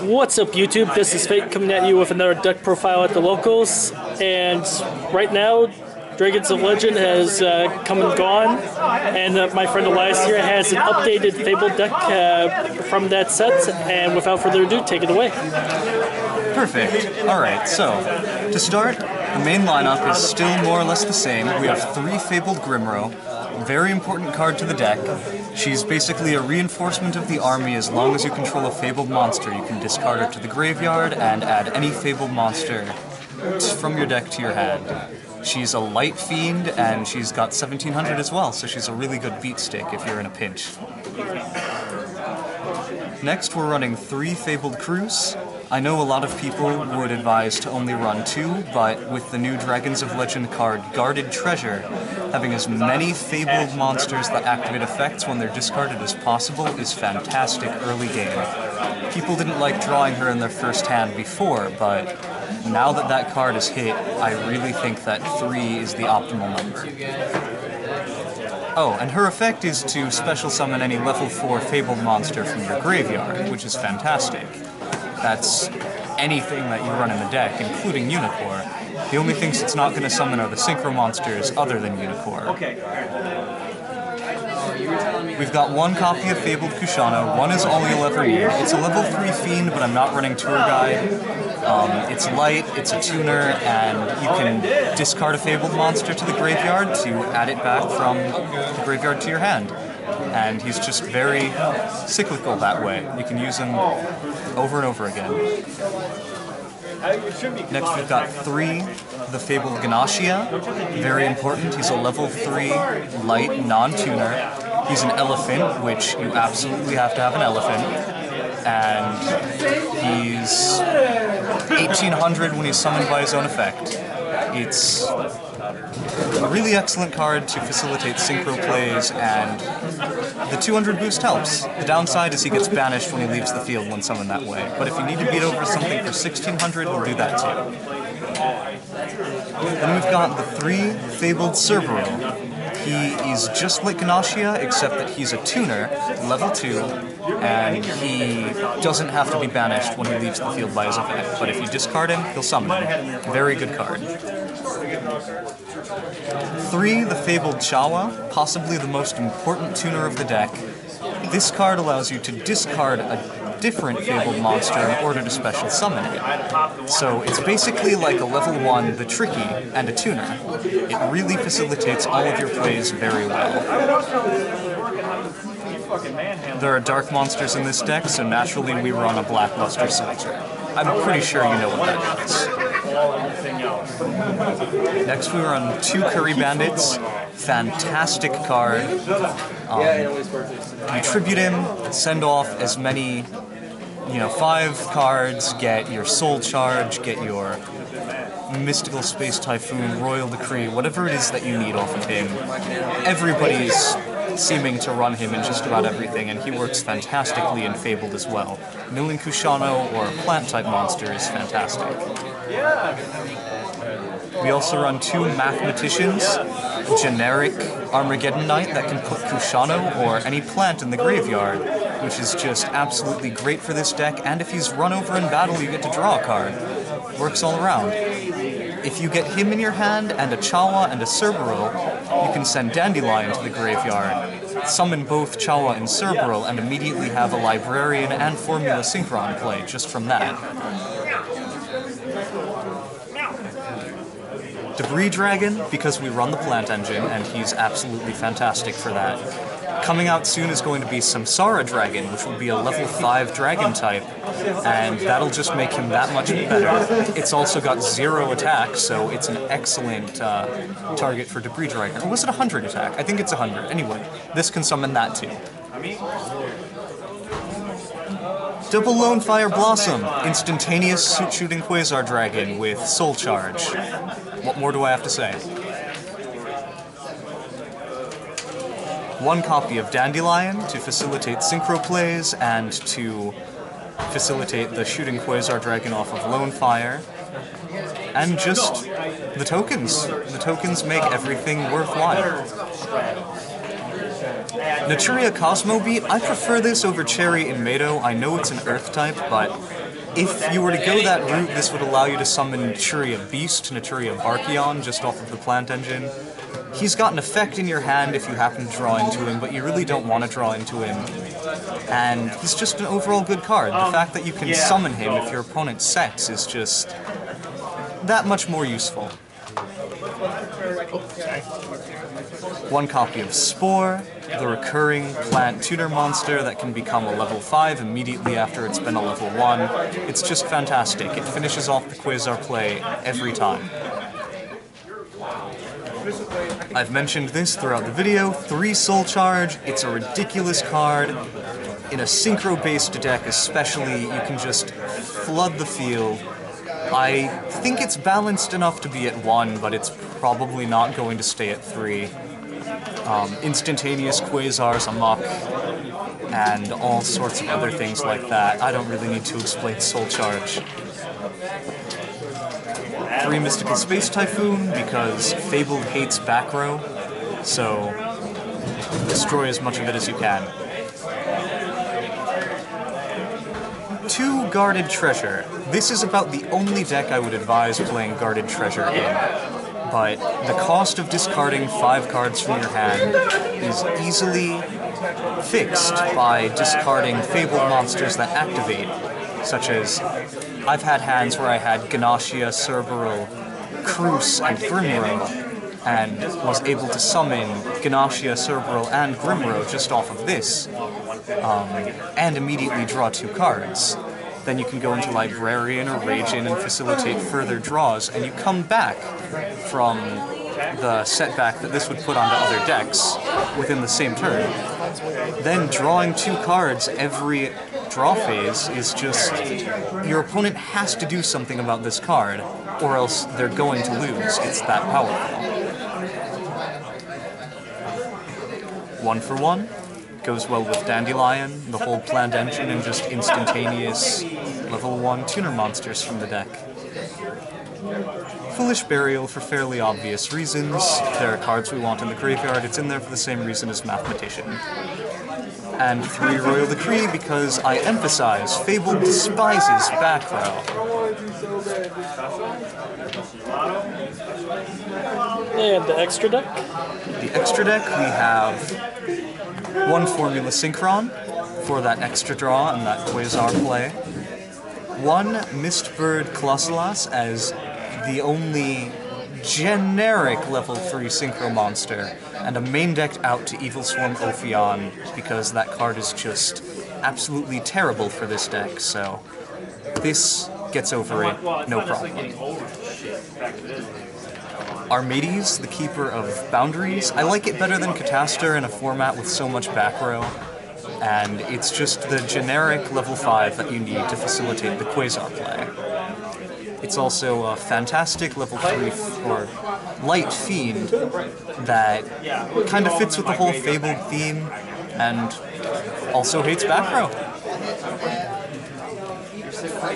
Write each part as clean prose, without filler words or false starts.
What's up, YouTube? This is Fate coming at you with another deck profile at the locals, and right now Dragons of Legend has come and gone, and my friend Elias here has an updated Fabled deck from that set, and without further ado, take it away. Perfect. Alright, so, to start, the main lineup is still more or less the same. We have 3 Fabled Grimro, very important card to the deck. She's basically a reinforcement of the army. As long as you control a Fabled monster, you can discard her to the graveyard and add any Fabled monster from your deck to your hand. She's a light fiend, and she's got 1700 as well, so she's a really good beat stick if you're in a pinch. Next, we're running 3 Fabled Crews. I know a lot of people would advise to only run 2, but with the new Dragons of Legend card, Guarded Treasure, having as many Fabled monsters that activate effects when they're discarded as possible is fantastic early game. People didn't like drawing her in their first hand before, but now that that card is hit, I really think that 3 is the optimal number. Oh, and her effect is to special summon any level 4 Fabled monster from your graveyard, which is fantastic. That's anything that you run in the deck, including Unicorn. The only things it's not going to summon are the Synchro monsters other than Unicorn. We've got 1 copy of Fabled Kushano, 1 is all you'll ever need. It's a level 3 fiend, but I'm not running Tour Guide. It's light, it's a tuner, and you can discard a Fabled monster to the graveyard to add it back from the graveyard to your hand. And he's just very cyclical that way. You can use him over and over again. Next we've got 3, the Fabled Ganashia. Very important, he's a level 3 light non-tuner. He's an elephant, which you absolutely have to have an elephant. And he's 1800 when he's summoned by his own effect. It's a really excellent card to facilitate synchro plays, and the 200 boost helps. The downside is he gets banished when he leaves the field when summoned that way, but if you need to beat over something for 1600, we'll do that too. Then we've got the 3 Fabled Cerberus. He is just like Ganashia, except that he's a tuner, level 2, and he doesn't have to be banished when he leaves the field by his effect, but if you discard him, he'll summon him. Very good card. 3, the Fabled Chawa, possibly the most important tuner of the deck. This card allows you to discard a different Fabled monster in order to special summon it. So it's basically like a level 1 the Tricky and a tuner. It really facilitates all of your plays very well. There are dark monsters in this deck, so naturally we run a Blackluster Soldier. I'm pretty sure you know what that means. Next we run 2 Curry Bandits. Fantastic card. You tribute him, send off as many, 5 cards, get your Soul Charge, get your Mystical Space Typhoon, Royal Decree, whatever it is that you need off of him. Everybody's seeming to run him in just about everything, and he works fantastically in Fabled as well. Milling Kushano or plant-type monster is fantastic. We also run 2 Mathematicians, generic Armageddon Knight that can put Kushano or any plant in the graveyard, which is just absolutely great for this deck, and if he's run over in battle you get to draw a card. Works all around. If you get him in your hand, and a Chawa and a Cerberus, you can send Dandelion to the graveyard, summon both Chawa and Cerberus, and immediately have a Librarian and Formula Synchron play just from that. Debris Dragon, because we run the plant engine, and he's absolutely fantastic for that. Coming out soon is going to be Samsara Dragon, which will be a level 5 dragon type, and that'll just make him that much better. It's also got 0 attack, so it's an excellent target for Debris Dragon. Or was it 100 attack? I think it's 100. Anyway, this can summon that too. Double Lone Fire Blossom, instantaneous shooting Quasar Dragon with Soul Charge. What more do I have to say? 1 copy of Dandelion to facilitate synchro plays and to facilitate the shooting Quasar Dragon off of Lone Fire. And just the tokens. The tokens make everything worthwhile. Naturia Cosmo Beat, I prefer this over Cherry and Mado. I know it's an Earth type, but If you were to go that route, this would allow you to summon Naturia Beast, Naturia Barkion, just off of the plant engine. He's got an effect in your hand if you happen to draw into him, but you really don't want to draw into him. And he's just an overall good card. The fact that you can summon him if your opponent sets is just that much more useful. One copy of Spore, the recurring plant tutor monster that can become a level 5 immediately after it's been a level 1. It's just fantastic. It finishes off the Quasar play every time. I've mentioned this throughout the video, 3 Soul Charge, it's a ridiculous card. In a synchro-based deck especially, you can just flood the field. I think it's balanced enough to be at 1, but it's probably not going to stay at 3. Instantaneous Quasars amok, and all sorts of other things like that. I don't really need to explain Soul Charge. 3 Mystical Space Typhoon, because Fabled hates back row, so destroy as much of it as you can. 2 Guarded Treasure. This is about the only deck I would advise playing Guarded Treasure in, but the cost of discarding 5 cards from your hand is easily fixed by discarding Fabled monsters that activate, such as I've had hands where I had Ganashia, Cerberil, Cruz, and Grimrow, and was able to summon Ganashia, Cerberil, and Grimrow just off of this, and immediately draw 2 cards. Then you can go into Librarian or Rage-In and facilitate further draws, and you come back from the setback that this would put onto other decks within the same turn. Then drawing 2 cards every draw phase is just... your opponent has to do something about this card, or else they're going to lose. It's that powerful. 1 for 1. Goes well with Dandelion, the whole plant engine, and just instantaneous level 1 tuner monsters from the deck. Foolish Burial for fairly obvious reasons. There are cards we want in the graveyard, it's in there for the same reason as Mathematician. And 3 Royal Decree because I emphasize, Fabled despises back row. And the extra deck? The extra deck, we have 1 Formula Synchron for that extra draw and that Quasar play. 1 Mistbird Colossalas as the only generic level 3 Synchro monster, and a main decked out to Evil Swarm Ophion because that card is just absolutely terrible for this deck, so this gets over it, no problem. Armades, the Keeper of Boundaries. I like it better than Catastor in a format with so much back row, and it's just the generic level 5 that you need to facilitate the Quasar play. It's also a fantastic level 3 or light fiend that kind of fits with the whole Fabled theme, and also hates back row.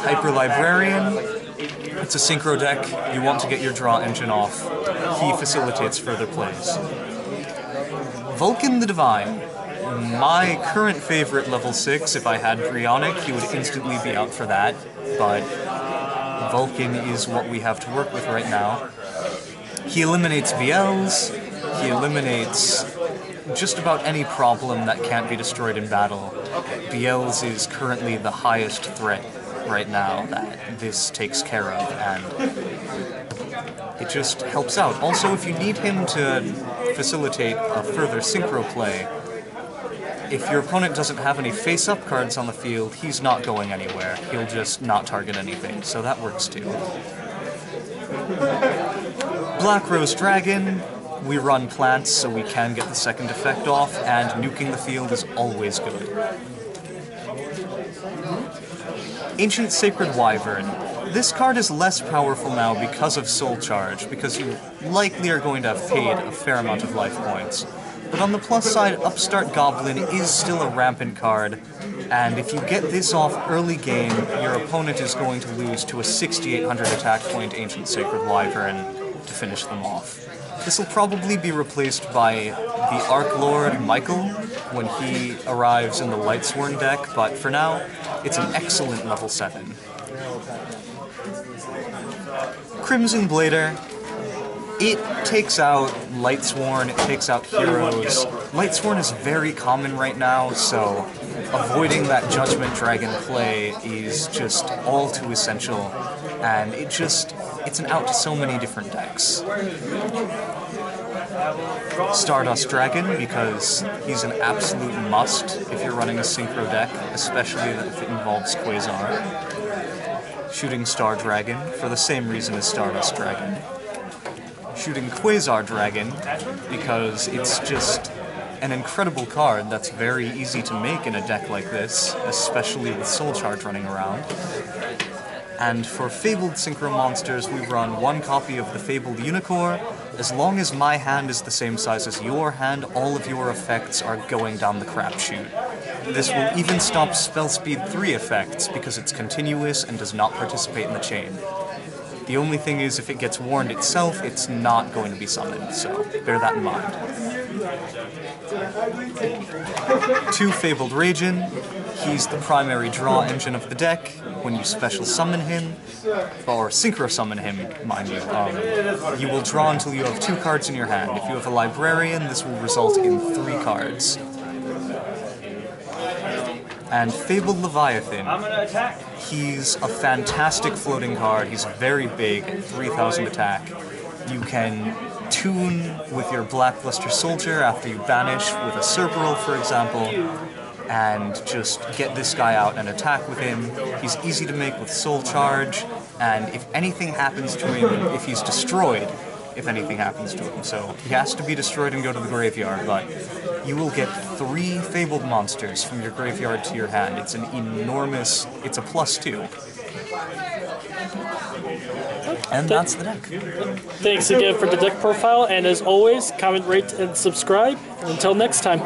Hyper Librarian. It's a synchro deck, you want to get your draw engine off. He facilitates further plays. Vulcan the Divine. My current favorite level 6, if I had Brionic, he would instantly be out for that, but Vulcan is what we have to work with right now. He eliminates VLs, he eliminates just about any problem that can't be destroyed in battle. VLs is currently the highest threat right now that this takes care of, and it just helps out. Also, if you need him to facilitate a further synchro play, if your opponent doesn't have any face-up cards on the field, he's not going anywhere. He'll just not target anything, so that works too. Black Rose Dragon. We run plants so we can get the second effect off, and nuking the field is always good. Ancient Sacred Wyvern. This card is less powerful now because of Soul Charge, because you likely are going to have paid a fair amount of life points. But on the plus side, Upstart Goblin is still a rampant card, and if you get this off early game, your opponent is going to lose to a 6,800 attack point Ancient Sacred Wyvern to finish them off. This will probably be replaced by the Arc Lord Michael when he arrives in the Lightsworn deck, but for now, It's an excellent level 7. Crimson Blader. It takes out Lightsworn, it takes out heroes. Lightsworn is very common right now, so avoiding that Judgment Dragon play is just all too essential, and it's an out to so many different decks. Stardust Dragon, because he's an absolute must if you're running a Synchro deck, especially if it involves Quasar. Shooting Star Dragon, for the same reason as Stardust Dragon. Shooting Quasar Dragon, because it's just an incredible card that's very easy to make in a deck like this, especially with Soul Charge running around. And for Fabled Synchro Monsters, we run one copy of the Fabled Unicorn. As long as my hand is the same size as your hand, all of your effects are going down the crapshoot. This will even stop Spell Speed 3 effects, because it's continuous and does not participate in the chain. The only thing is, if it gets warned itself, it's not going to be summoned, so bear that in mind. 2 Fabled Ragin. He's the primary draw engine of the deck. When you special summon him, or synchro summon him, mind you, you will draw until you have 2 cards in your hand. If you have a Librarian, this will result in 3 cards. And Fabled Leviathan. He's a fantastic floating card. He's very big, 3000 attack. You can tune with your Blackluster Soldier after you banish with a Cerberus, for example, and just get this guy out and attack with him. He's easy to make with Soul Charge, and if anything happens to him, if he's destroyed, if anything happens to him. So he has to be destroyed and go to the graveyard, but you will get 3 Fabled monsters from your graveyard to your hand. It's an enormous, it's a +2. And that's the deck. Thanks again for the deck profile, and as always, comment, rate, and subscribe. Until next time.